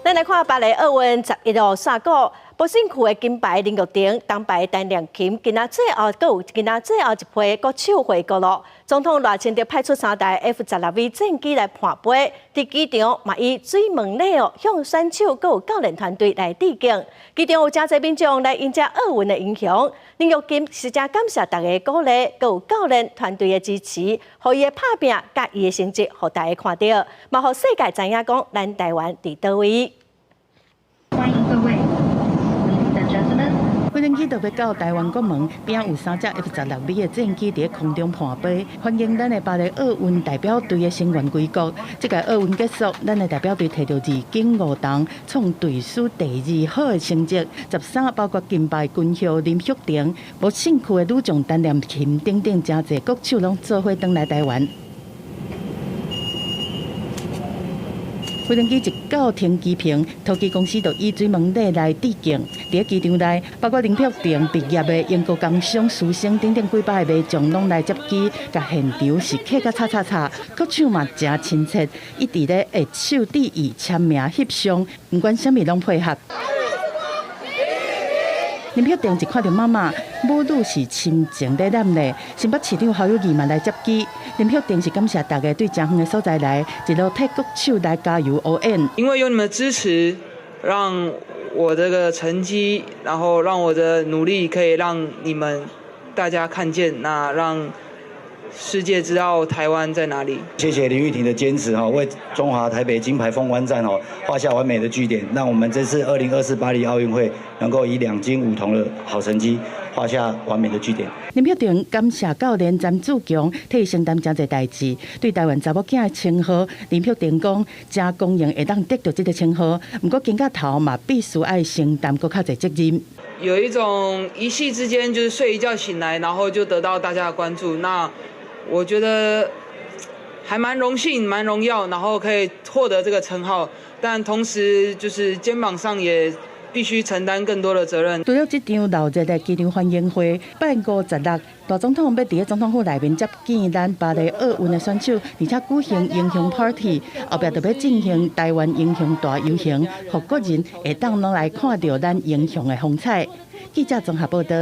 咱来看巴黎奥运11号赛果，保险区的金牌林玉婷、铜牌单亮琴，今仔最后一批国手回国咯。总统赖清德派出3台 F-16V 战机来盘杯，伫机场嘛以水门礼向选手佮有教练团队来致敬。机场有真侪民众来迎接奥运的英雄，林玉婷是真感谢大家鼓励，佮有教练团队的支持，互伊的拍拼甲伊的成绩，互大家看到，嘛互世界知影讲咱台湾伫倒位。欢迎各位 ，Ladies and gentlemen。飞行机特别到台湾国门边有3只 F-16V 的战机伫空中盘飞，欢迎咱的巴黎奥运代表队的成员归国。这届奥运结束，咱的代表队摕到2金5铜，创队史第2好的成绩。13包括金牌军校林旭婷、保险区的女将单亮琴等等，真侪国手拢做伙返来台湾。飞行机一到停机坪，土机公司就以水门礼来致敬。伫机场内，包括林旭婷毕业的英国工商师生等等几百个迷众拢来接机，甲现场是客甲叉，国手嘛真亲切，一直咧握手致意、签名翕相，不管啥物拢配合。林旭婷一看到妈妈，母女是亲情在染嘞，新北市长侯友宜嘛来接机。林旭婷是感谢大家对真远的所在来，一路替国手来加油応援。因为有你们的支持，让我这个成绩，然后让我的努力可以让你们大家看见，那让世界知道台湾在哪里。谢谢林玉婷的坚持哈，为中华台北金牌封关战哦画下完美的句点，让我们这次2024巴黎奥运会能够以2金5铜的好成绩画下完美的句点。林旭婷感谢教练詹志强替伊承担真侪代志，对台湾查某囝的称号，林旭婷讲真公认会当得到这个称号，不过经到头嘛必须爱承担更较侪责任。有一种一夕之间就是睡一觉醒来，然后就得到大家的关注，那我觉得还蛮荣幸、蛮荣耀，然后可以获得这个称号，但同时就是肩膀上也必须承担更多的责任。除了这场闹热的机场欢迎会，8月56，大总统要伫总统府内面接见咱巴黎奥运的选手，而且举行英雄 party， 后壁特别进行台湾英雄大游行，让国人会当拢来看到咱英雄的风采。记者综合报道。